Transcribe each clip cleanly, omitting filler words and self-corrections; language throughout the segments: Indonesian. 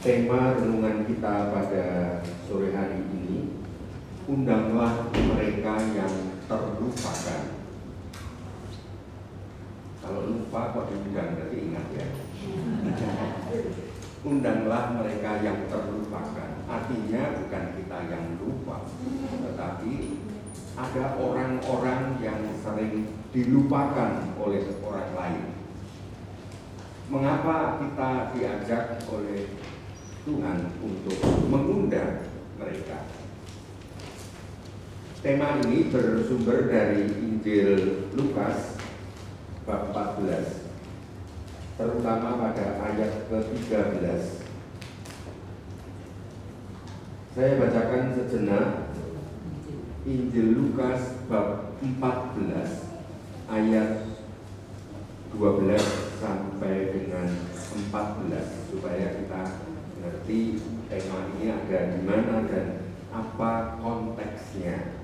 Tema renungan kita pada sore hari ini, undanglah mereka yang terlupakan. Kalau lupa kok diundang, berarti ingat ya. Undanglah mereka yang terlupakan. Artinya bukan kita yang lupa, tetapi ada orang-orang yang sering dilupakan oleh orang lain. Mengapa kita diajak oleh Tuhan untuk mengundang mereka? Tema ini bersumber dari Injil Lukas bab 14, terutama pada ayat ke-13. Saya bacakan sejenak Injil Lukas bab 14 ayat 12 sampai dengan 14 supaya kita mengerti tema ini ada di mana dan apa konteksnya.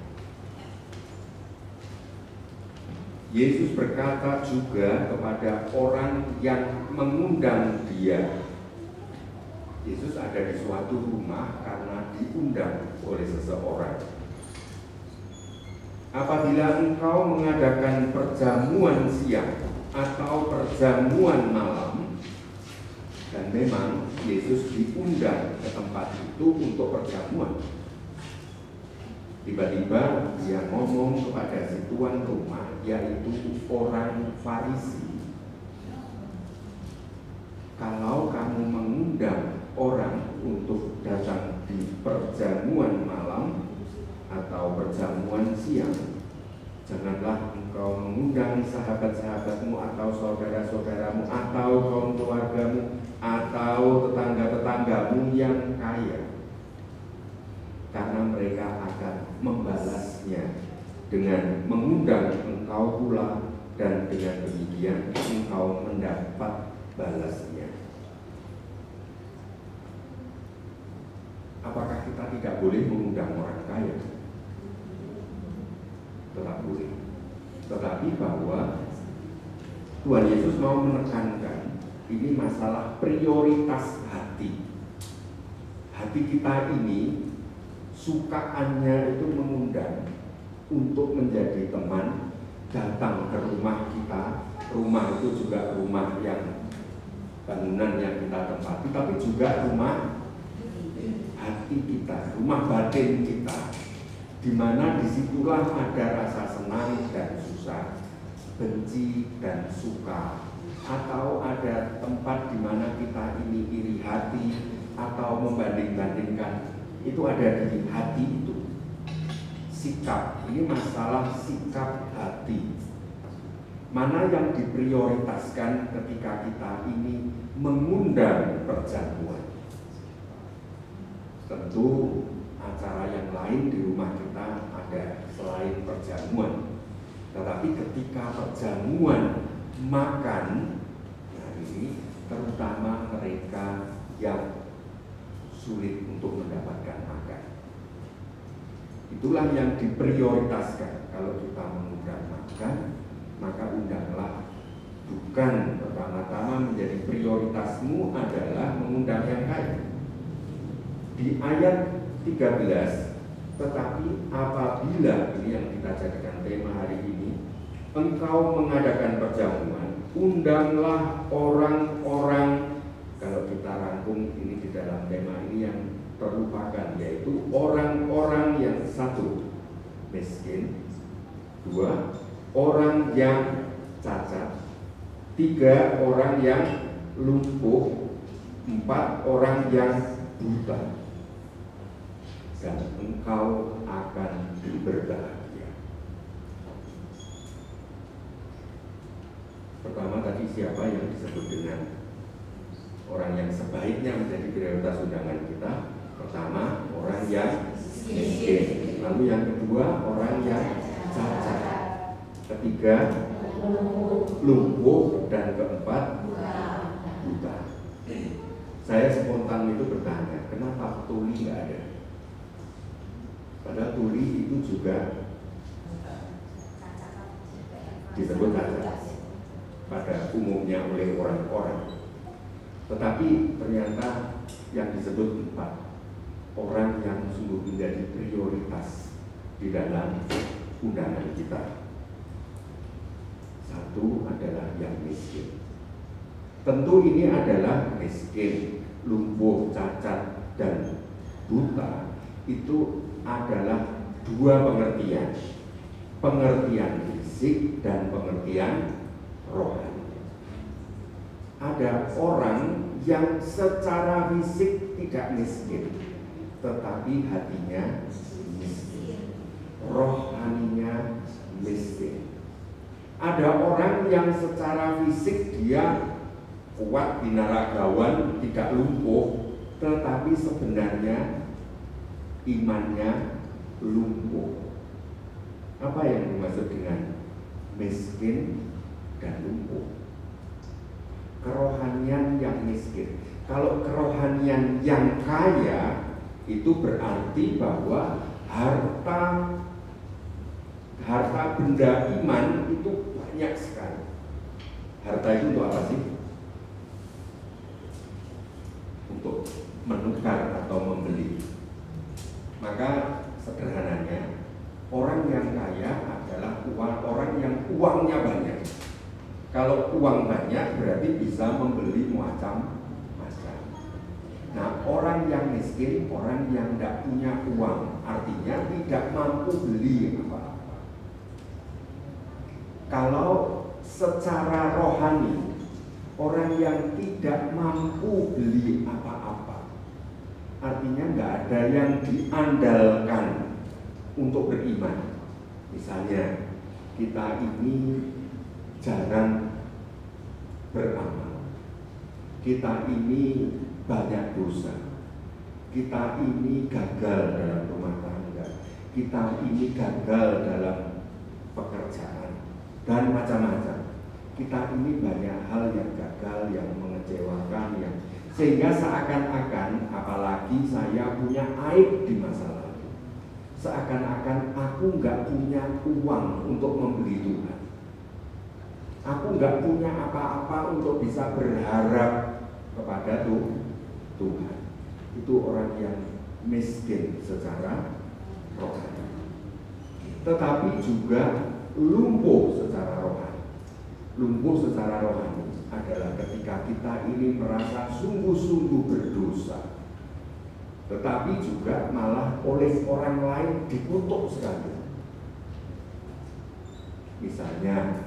Yesus berkata juga kepada orang yang mengundang Dia. Yesus ada di suatu rumah karena diundang oleh seseorang. Apabila engkau mengadakan perjamuan siang atau perjamuan malam, dan memang Yesus diundang ke tempat itu untuk perjamuan. Tiba-tiba dia ngomong kepada si tuan rumah, yaitu orang Farisi, kalau kamu mengundang orang untuk datang di perjamuan malam atau perjamuan siang, janganlah engkau mengundang sahabat-sahabatmu atau saudara-saudaramu atau kaum keluargamu atau tetangga-tetanggamu yang kaya, karena mereka akan membalasnya dengan mengundang engkau pula, dan dengan demikian engkau mendapat balasnya. Apakah kita tidak boleh mengundang orang kaya? Tetap boleh. Tetapi bahwa Tuhan Yesus mau menekankan ini masalah prioritas hati. Hati kita ini sukaannya itu mengundang untuk menjadi teman, datang ke rumah kita. Rumah itu juga rumah yang bangunan yang kita tempati, tapi juga rumah hati kita, rumah batin kita, di mana disitulah ada rasa senang dan susah, benci dan suka, atau ada tempat di mana kita ini iri hati atau membanding-bandingkan. Itu ada di hati itu. Sikap, ini masalah sikap hati. Mana yang diprioritaskan ketika kita ini mengundang perjamuan? Tentu acara yang lain di rumah kita ada selain perjamuan. Tetapi ketika perjamuan makan, nah ini terutama mereka yang sulit untuk mendapatkan makan. Itulah yang diprioritaskan. Kalau kita mengundang makan, maka undanglah. Bukan pertama-tama menjadi prioritasmu adalah mengundang yang kaya. Di ayat 13, tetapi apabila, ini yang kita jadikan tema hari ini, engkau mengadakan perjamuan, undanglah orang-orang. Kalau kita rangkum ini di dalam tema ini yang terlupakan, yaitu orang-orang yang satu, miskin; dua, orang yang cacat; tiga, orang yang lumpuh; empat, orang yang buta. Dan engkau akan berbahagia. Pertama tadi siapa yang disebut dengan orang yang sebaiknya menjadi prioritas undangan kita? Pertama, orang yang miskin. Lalu yang kedua, orang yang cacat. Ketiga, lumpuh. Dan keempat, buta. Saya spontan itu bertanya, kenapa tuli nggak ada? Padahal tuli itu juga disebut cacat pada umumnya oleh orang-orang. Tetapi ternyata yang disebut 4 orang yang sungguh menjadi prioritas di dalam undangan kita. 1 adalah yang miskin. Tentu ini adalah miskin, lumpuh, cacat, dan buta. Itu adalah 2 pengertian. Pengertian fisik dan pengertian rohani. Ada orang yang secara fisik tidak miskin, tetapi hatinya miskin, rohaninya miskin. Ada orang yang secara fisik dia kuat, binaragawan, tidak lumpuh, tetapi sebenarnya imannya lumpuh. Apa yang dimaksud dengan miskin dan lumpuh? Kerohanian yang miskin. Kalau kerohanian yang kaya, itu berarti bahwa harta benda iman itu banyak sekali. Harta itu untuk apa sih? Untuk menukar atau membeli. Maka sederhananya, orang yang kaya adalah orang yang uangnya banyak. Kalau uang banyak berarti bisa membeli macam-macam. Nah, orang yang miskin, orang yang tidak punya uang, artinya tidak mampu beli apa-apa. Kalau secara rohani, orang yang tidak mampu beli apa-apa, artinya nggak ada yang diandalkan untuk beriman. Misalnya, kita ini jarang beramal, kita ini banyak dosa, kita ini gagal dalam rumah tangga, kita ini gagal dalam pekerjaan, dan macam-macam. Kita ini banyak hal yang gagal, yang mengecewakan, yang sehingga seakan-akan, apalagi saya punya aib di masa lalu, seakan-akan aku nggak punya uang untuk membeli Tuhan. Aku nggak punya apa-apa untuk bisa berharap kepada Tuhan. Itu orang yang miskin secara rohani. Tetapi juga lumpuh secara rohani. Lumpuh secara rohani adalah ketika kita ini merasa sungguh-sungguh berdosa, tetapi juga malah oleh orang lain dikutuk sekali. Misalnya,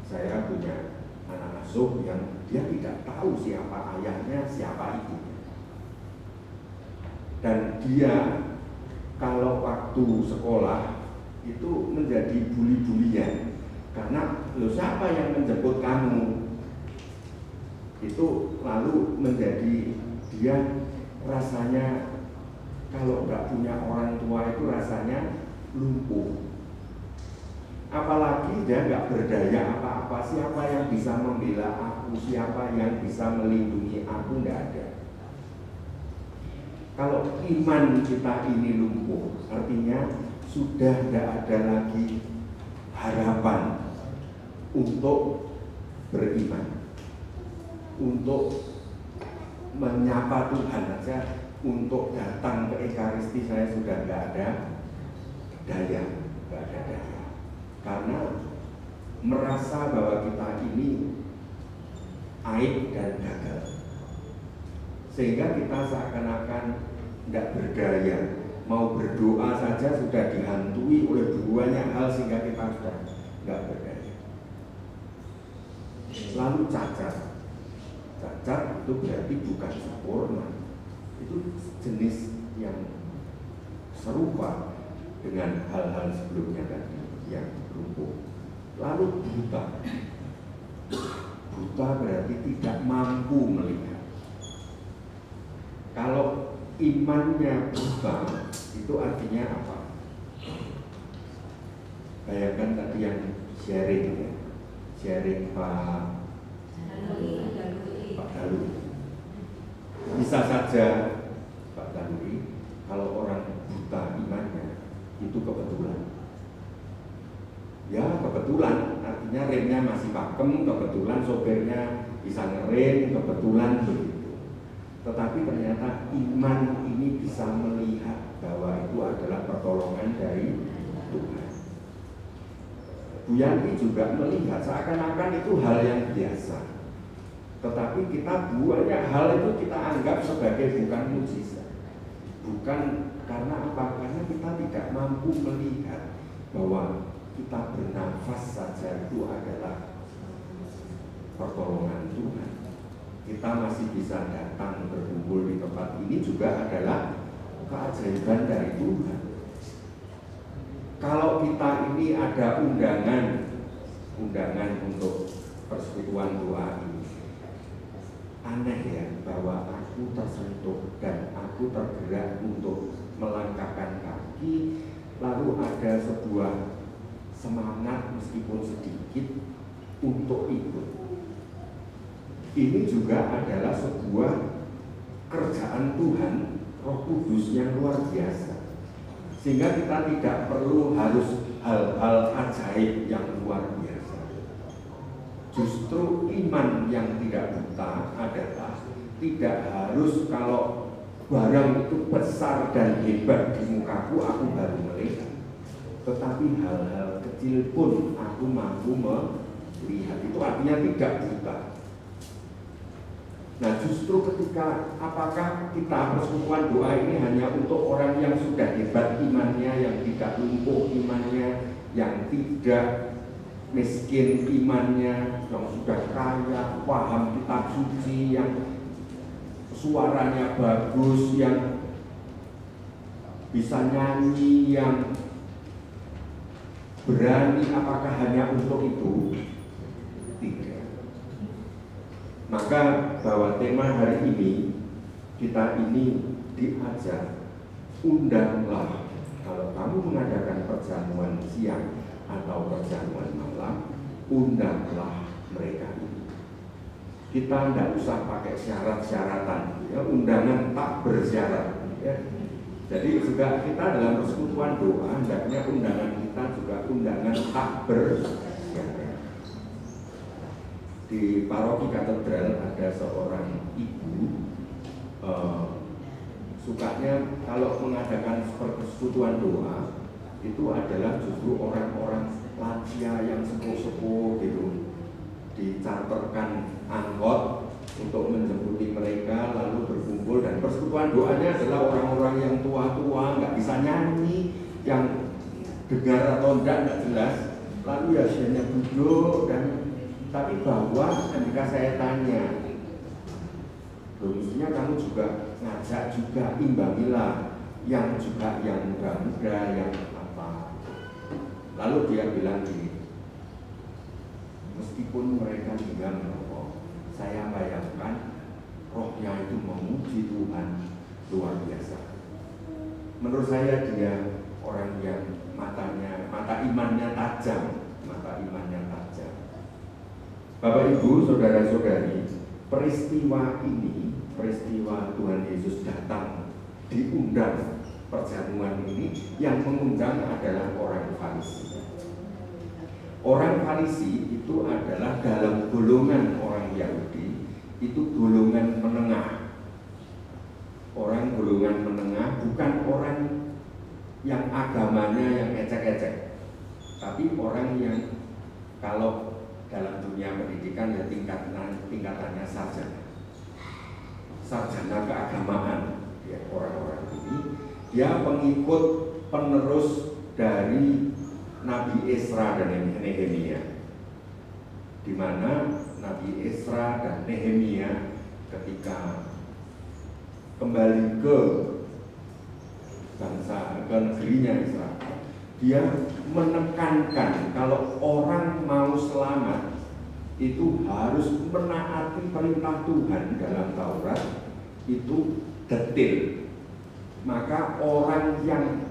saya punya anak asuh yang dia tidak tahu siapa ayahnya, siapa ibunya. Dan dia kalau waktu sekolah itu menjadi buli-bulian. Karena siapa yang menjemput kamu? Itu lalu menjadi dia rasanya kalau nggak punya orang tua itu rasanya lumpuh. Apalagi dia nggak berdaya apa-apa, siapa yang bisa membela aku, siapa yang bisa melindungi aku, nggak ada. Kalau iman kita ini lumpuh, artinya sudah tidak ada lagi harapan untuk beriman, untuk menyapa Tuhan aja, untuk datang ke Ekaristi saya sudah nggak ada daya, nggak ada daya. Karena merasa bahwa kita ini aib dan gagal, sehingga kita seakan-akan tidak berdaya. Mau berdoa saja sudah dihantui oleh banyak hal sehingga kita sudah tidak berdaya. Lalu cacat. Cacat itu berarti bukan sempurna. Itu jenis yang serupa dengan hal-hal sebelumnya tadi yang lumpuh. Lalu buta. Buta berarti tidak mampu melihat. Kalau imannya buta, itu artinya apa? Bayangkan tadi yang sharing ya, sharing Pak Dalu. Bisa saja Pak Dalu, kalau orang buta imannya itu kebetulan. Ya kebetulan, artinya remnya masih pakem, kebetulan sopirnya bisa ngerin, kebetulan begitu. Tetapi ternyata iman ini bisa melihat bahwa itu adalah pertolongan dari Tuhan. Bu Yanti juga melihat seakan-akan itu hal yang biasa. Tetapi kita banyak hal itu kita anggap sebagai bukan mukjizat. Bukan karena apa? Karena kita tidak mampu melihat bahwa kita bernafas saja itu adalah pertolongan Tuhan. Kita masih bisa datang berkumpul di tempat ini juga adalah keajaiban dari Tuhan. Kalau kita ini ada undangan untuk persekutuan doa ini, aneh ya bahwa aku tersentuh dan aku tergerak untuk melangkahkan kaki, lalu ada sebuah semangat meskipun sedikit untuk ikut. Ini juga adalah sebuah kerjaan Tuhan, Roh Kudus yang luar biasa. Sehingga kita tidak perlu harus hal-hal ajaib yang luar biasa. Justru iman yang tidak buta adalah tidak harus kalau barang itu besar dan hebat di mukaku aku baru melihat. Tetapi hal-hal kecil pun aku mampu melihat. Itu artinya tidak buta. Nah justru ketika apakah kita persekutuan doa ini hanya untuk orang yang sudah hebat imannya, yang tidak lumpuh imannya, yang tidak miskin imannya, yang sudah kaya, paham kitab suci, yang suaranya bagus, yang bisa nyanyi, yang berani, apakah hanya untuk itu? Tidak. Maka bahwa tema hari ini kita ini diajak, undanglah. Kalau kamu mengadakan perjamuan siang atau perjamuan malam, undanglah mereka ini. Kita tidak usah pakai syarat-syaratan, ya, undangan tak bersyarat. Ya. Jadi juga kita dalam persekutuan doa, hendaknya undangan kita juga undangan tak bersyarat. Di paroki katedral ada seorang ibu, sukanya kalau mengadakan persekutuan doa itu adalah justru orang-orang lansia yang sepuh-sepuh gitu, dicharterkan angkot untuk menjemputi mereka lalu berkumpul, dan persekutuan doanya adalah orang-orang yang tua-tua nggak bisa nyanyi, yang dengar atau enggak jelas, lalu ya hanya duduk. Dan tapi bahwa ketika saya tanya, mestinya kamu juga ngajak juga, imbangilah yang juga yang muda-muda, yang apa. Lalu dia bilang gini, meskipun mereka tinggal merokok, saya bayangkan rohnya itu memuji Tuhan luar biasa. Menurut saya dia orang yang mata imannya tajam, Bapak Ibu, saudara-saudari, peristiwa ini, peristiwa Tuhan Yesus datang diundang perjamuan ini, yang mengundang adalah orang Farisi. Orang Farisi itu adalah dalam golongan orang Yahudi, itu golongan menengah. Orang golongan menengah bukan orang yang agamanya yang ecek-ecek, tapi orang yang kalau dalam dunia pendidikan ya tingkatannya sarjana keagamaan. Ya, orang-orang ini dia pengikut penerus dari Nabi Ezra dan Nehemia, di mana Nabi Ezra dan Nehemia ketika kembali ke negerinya Israel, dia menekankan kalau orang mau selamat itu harus menaati perintah Tuhan dalam Taurat itu detil. Maka orang yang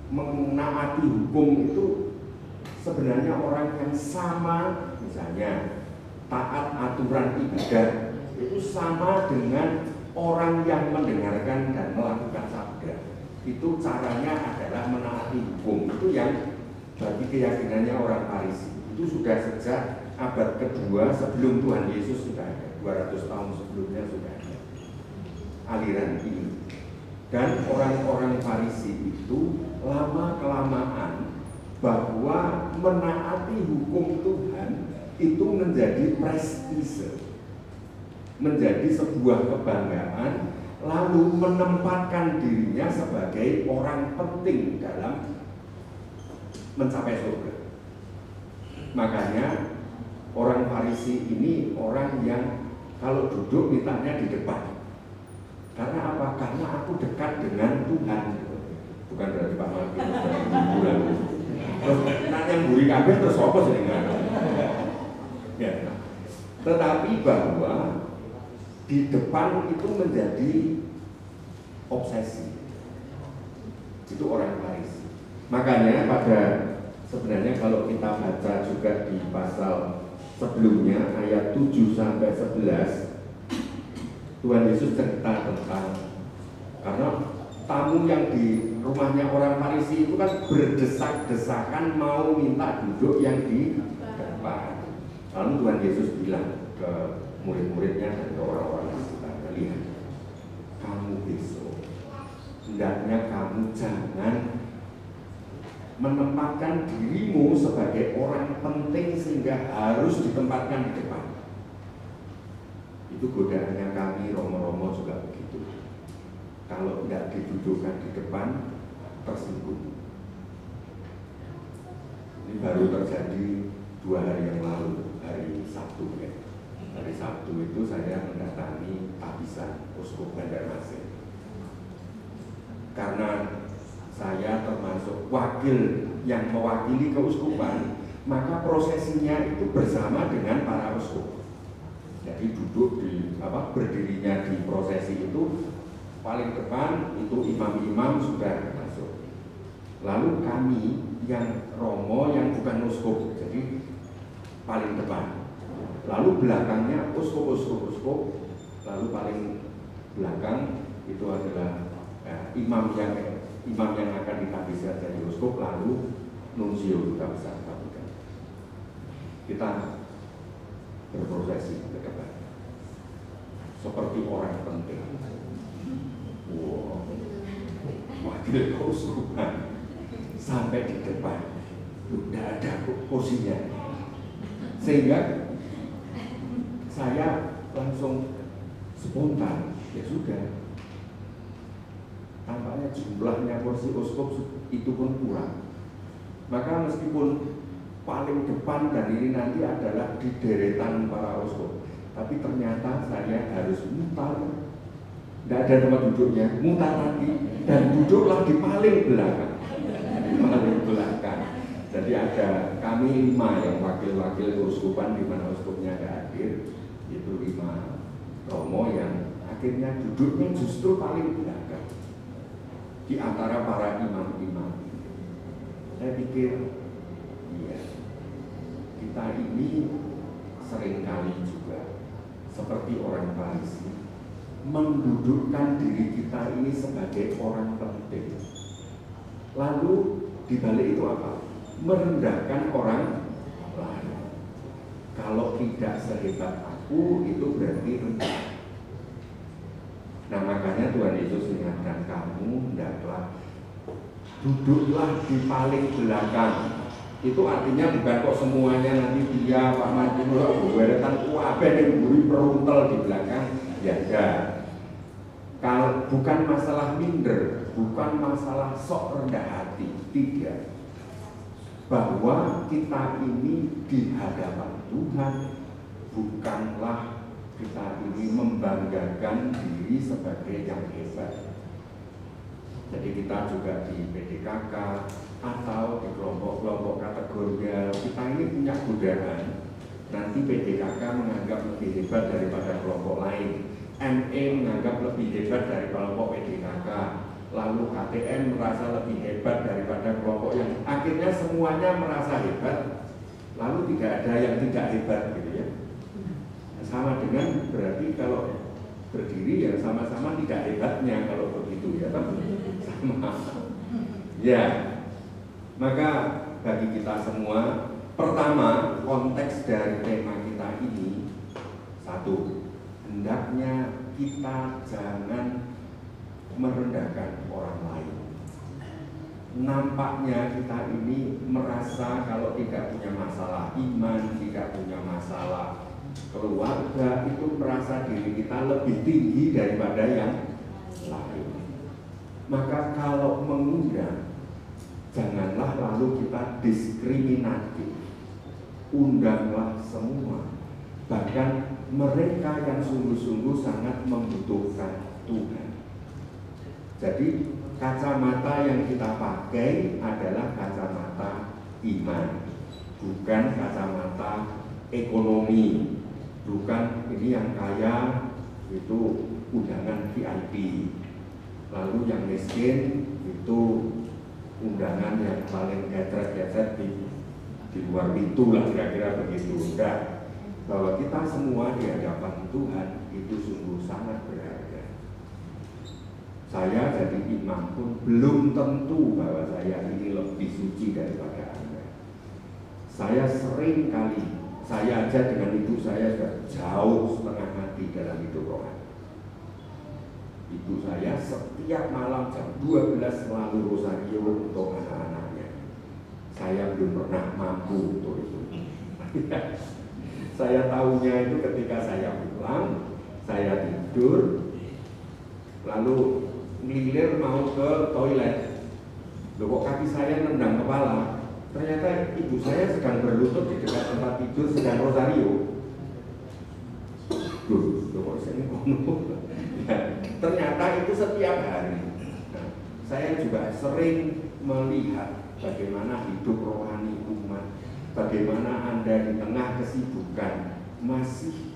menaati hukum itu sebenarnya orang yang sama, misalnya taat aturan ibadah itu sama dengan orang yang mendengarkan dan melakukan sabda. Itu caranya adalah menaati hukum. Itu yang bagi keyakinannya orang Farisi. Itu sudah sejak abad kedua sebelum Tuhan Yesus sudah ada, 200 tahun sebelumnya sudah ada aliran ini. Dan orang-orang Farisi itu lama-kelamaan bahwa menaati hukum Tuhan itu menjadi prestise, menjadi sebuah kebanggaan, lalu menempatkan dirinya sebagai orang penting dalam mencapai surga. Makanya orang Farisi ini orang yang kalau duduk mintanya di depan. Karena apa? Karena aku dekat dengan Tuhan. Bukan berarti Pak Martin bulan. Terus nanya buri kabeh terus apa sih dengan? Ya. Tetapi bahwa di depan itu menjadi obsesi. Itu orang Farisi. Makanya pada sebenarnya kalau kita baca juga di pasal sebelumnya ayat 7 sampai 11, Tuhan Yesus cerita tentang, karena tamu yang di rumahnya orang Farisi itu kan berdesak-desakan mau minta duduk yang di depan. Lalu Tuhan Yesus bilang ke murid-muridnya dan ke orang-orang di sekitar, lihat, kamu besok hendaknya kamu jangan menempatkan dirimu sebagai orang penting sehingga harus ditempatkan di depan. Itu godaannya kami romo-romo juga begitu. Kalau tidak didudukkan di depan, tersinggung. Ini baru terjadi 2 hari yang lalu, hari Sabtu ya. Hari Sabtu itu saya mendatangi Tabisan, Uskup Banjarmasin. Karena saya termasuk wakil yang mewakili keuskupan, maka prosesinya itu bersama dengan para uskup. Jadi duduk di berdirinya di prosesi itu paling depan itu imam-imam sudah masuk. Lalu kami yang romo yang bukan uskup, jadi paling depan. Lalu belakangnya uskup, lalu paling belakang itu adalah imam yang akan ditahbiskan jadi uskup, lalu nuncio duta besar Vatikan. Kita berprosesi ke depan seperti orang penting. Wow, wakil keuskupan sampai di depan, tidak ada kursinya, sehingga saya langsung spontan, ya sudah. Tampaknya jumlahnya kursi uskup itu pun kurang. Maka meskipun paling depan dan ini nanti adalah di deretan para uskup, tapi ternyata saya harus mutar, tidak ada tempat duduknya, mutar lagi dan duduklah di paling belakang, Jadi ada kami 5 yang wakil-wakil keuskupan di mana uskupnya tidak hadir, itu 5 romo yang akhirnya duduknya justru paling belakang di antara para imam-imam. Saya pikir, iya, kita ini seringkali juga seperti orang Farisi mendudukkan diri kita ini sebagai orang penting. Lalu dibalik itu apa? Merendahkan orang lain. Kalau tidak sehebat aku, itu berarti rendah. Nah makanya Tuhan Yesus ingatkan kamu hendaklah duduklah di paling belakang. Itu artinya bukan kok semuanya nanti dia Pak Martin beretan kuabe yang buri peruntel di belakang. Ya enggak. Kalau bukan masalah minder, bukan masalah sok rendah hati, tidak. Bahwa kita ini di hadapan Tuhan bukanlah kita ini membanggakan diri sebagai yang hebat. Jadi kita juga di PDKK atau di kelompok-kelompok kategorial, kita ini punya godaan. Nanti PDKK menganggap lebih hebat daripada kelompok lain, ME menganggap lebih hebat dari kelompok PDKK, lalu KTN merasa lebih hebat daripada kelompok yang akhirnya semuanya merasa hebat, lalu tidak ada yang tidak hebat gitu ya. Sama dengan berarti kalau berdiri ya sama-sama tidak hebatnya kalau begitu ya, sama. Ya, maka bagi kita semua Pertama, konteks dari tema kita ini, satu, hendaknya kita jangan merendahkan orang lain. Nampaknya kita ini merasa kalau tidak punya masalah iman, tidak punya masalah keluarga, itu merasa diri kita lebih tinggi daripada yang lain. Maka kalau mengundang, janganlah lalu kita diskriminatif. Undanglah semua. Bahkan mereka yang sungguh-sungguh sangat membutuhkan Tuhan. Jadi kacamata yang kita pakai adalah kacamata iman, bukan kacamata ekonomi. Bukan ini yang kaya itu undangan VIP, lalu yang miskin itu undangan yang paling getret-getret di luar pintu lah, kira-kira begitu. Enggak, bahwa kita semua di hadapan Tuhan itu sungguh sangat berharga. Saya jadi imam pun belum tentu bahwa saya ini lebih suci daripada Anda. Saya sering kali, saya aja dengan ibu saya sudah jauh setengah mati dalam hidup rohani. Ibu saya setiap malam jam 12 selalu rosario untuk anak-anaknya. Saya belum pernah mampu untuk itu. Saya tahunya itu ketika saya pulang, saya tidur, lalu ngilir mau ke toilet. Loh, kok kaki saya nendang kepala? Ternyata ibu saya sedang berlutut di dekat tempat tidur sedang rosario. Loh, kok saya ngomong? Ya, ternyata itu setiap hari. Nah, saya juga sering melihat bagaimana hidup rohani umat, bagaimana Anda di tengah kesibukan masih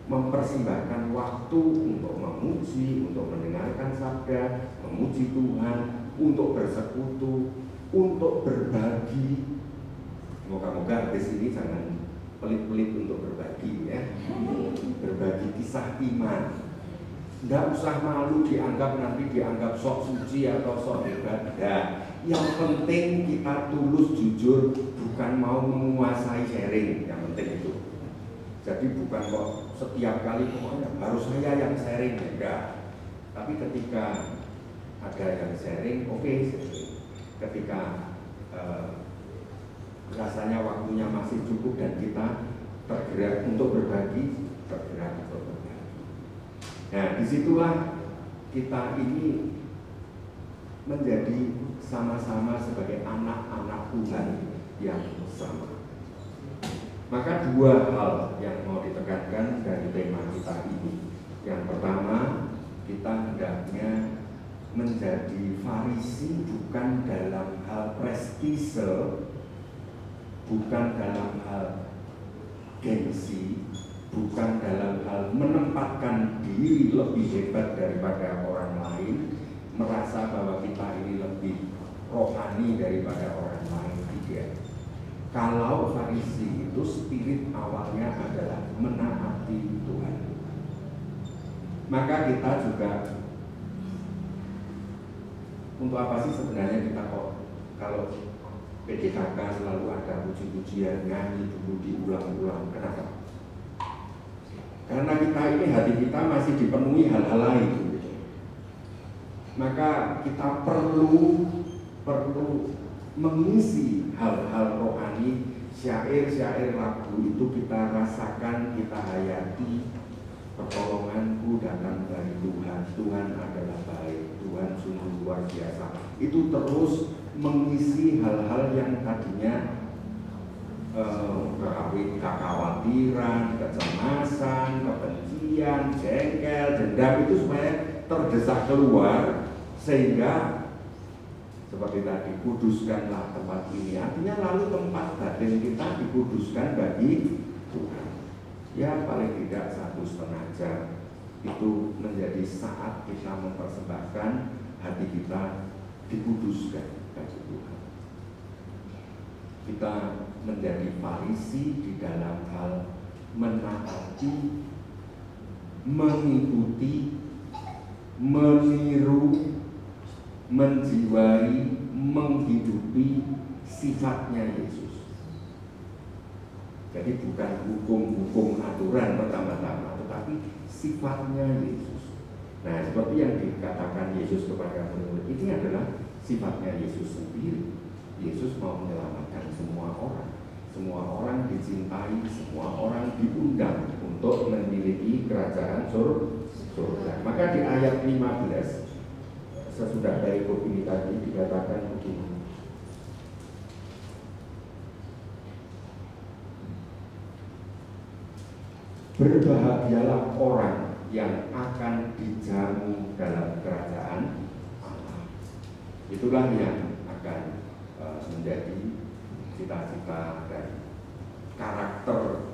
mempersembahkan waktu untuk memuji, untuk mendengarkan sabda, memuji Tuhan, untuk bersekutu, untuk berbagi. Moga-moga habis ini jangan pelit-pelit untuk berbagi ya. Berbagi kisah iman. Tidak usah malu dianggap nanti dianggap sok suci atau sok hebat. Ya, yang penting kita tulus jujur, bukan mau menguasai sharing. Yang penting itu. Jadi bukan kok setiap kali pokoknya harus saya yang sharing, enggak. Tapi ketika ada yang sharing, oke. Ketika rasanya waktunya masih cukup dan kita tergerak untuk berbagi, tergerak untuk berbagi. Nah, disitulah kita ini menjadi sama-sama sebagai anak-anak Tuhan yang sama. Maka dua hal yang mau ditekankan dari tema kita ini. Yang pertama, kita hendaknya menjadi Farisi bukan dalam hal prestise, bukan dalam hal gengsi, bukan dalam hal menempatkan diri lebih hebat daripada orang lain, merasa bahwa kita ini lebih rohani daripada orang lain. Tidak. Kalau Farisi itu spirit awalnya adalah menaati Tuhan, maka kita juga, untuk apa sih sebenarnya kita kok kalau PDKK selalu ada puji-pujian, nyanyi dulu diulang-ulang? Kenapa? Karena kita ini, hati kita masih dipenuhi hal-hal lain. Maka kita perlu mengisi hal-hal rohani, syair-syair lagu itu kita rasakan, kita hayati. Pertolonganku datang dari Tuhan, Tuhan adalah baik, Tuhan sungguh luar biasa. Itu terus mengisi hal-hal yang tadinya kekhawatiran, kecemasan, kebencian, jengkel, dendam, itu supaya terdesak keluar, sehingga seperti tadi, kuduskanlah tempat ini. Artinya lalu tempat batin kita dikuduskan bagi Tuhan. Ya paling tidak 1,5 jam itu menjadi saat kita mempersembahkan hati kita dikuduskan bagi Tuhan. Kita menjadi Farisi di dalam hal menaati, mengikuti, meniru, menjiwai, menghidupi sifatnya Yesus. Jadi bukan hukum-hukum aturan pertama-tama, tetapi sifatnya Yesus. Nah, seperti yang dikatakan Yesus kepada murid, ini adalah sifatnya Yesus sendiri. Yesus mau menyelamatkan semua orang. Semua orang dicintai, semua orang diundang untuk memiliki kerajaan surga. Maka di ayat 15, sesudah dari ini tadi dikatakan begini. Berbahagialah orang yang akan dijamu dalam kerajaan Allah. Itulah yang akan menjadi cita-cita dan karakter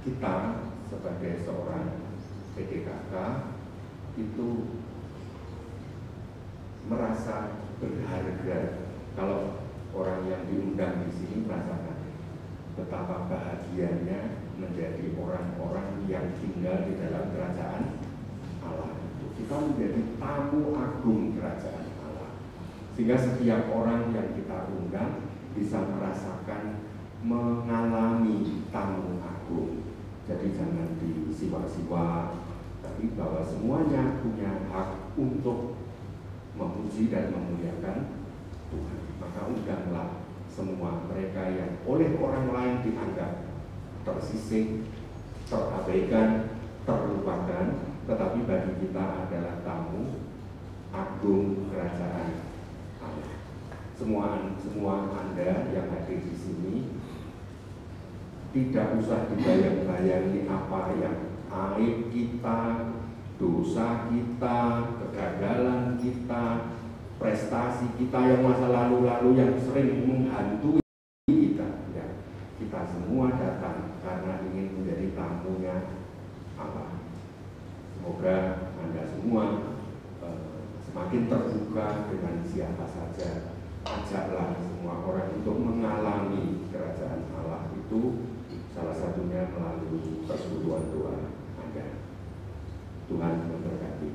kita sebagai seorang PDKK itu merasa berharga. Kalau orang yang diundang di sini merasakan betapa bahagianya menjadi orang-orang yang tinggal di dalam kerajaan Allah. Kita menjadi tamu agung kerajaan Allah. Sehingga setiap orang yang kita undang bisa merasakan mengalami tamu agung. Jadi jangan disiwa-siwa, tapi bahwa semuanya punya hak untuk memuji dan memuliakan Tuhan. Maka undanglah semua mereka yang oleh orang lain dianggap tersisih, terabaikan, terlupakan, tetapi bagi kita adalah tamu agung kerajaan Allah. Semua Anda yang hadir di sini tidak usah dibayang-bayangi apa yang aib kita, dosa kita, kegagalan kita, prestasi kita yang masa lalu-lalu yang sering menghantui kita. Ya, kita semua datang karena ingin menjadi tamunya Allah. Semoga Anda semua semakin terbuka dengan siapa saja. Ajaklah semua orang untuk mengalami kerajaan Allah itu, salah satunya melalui persekutuan doa Anda. Tuhan memberkati.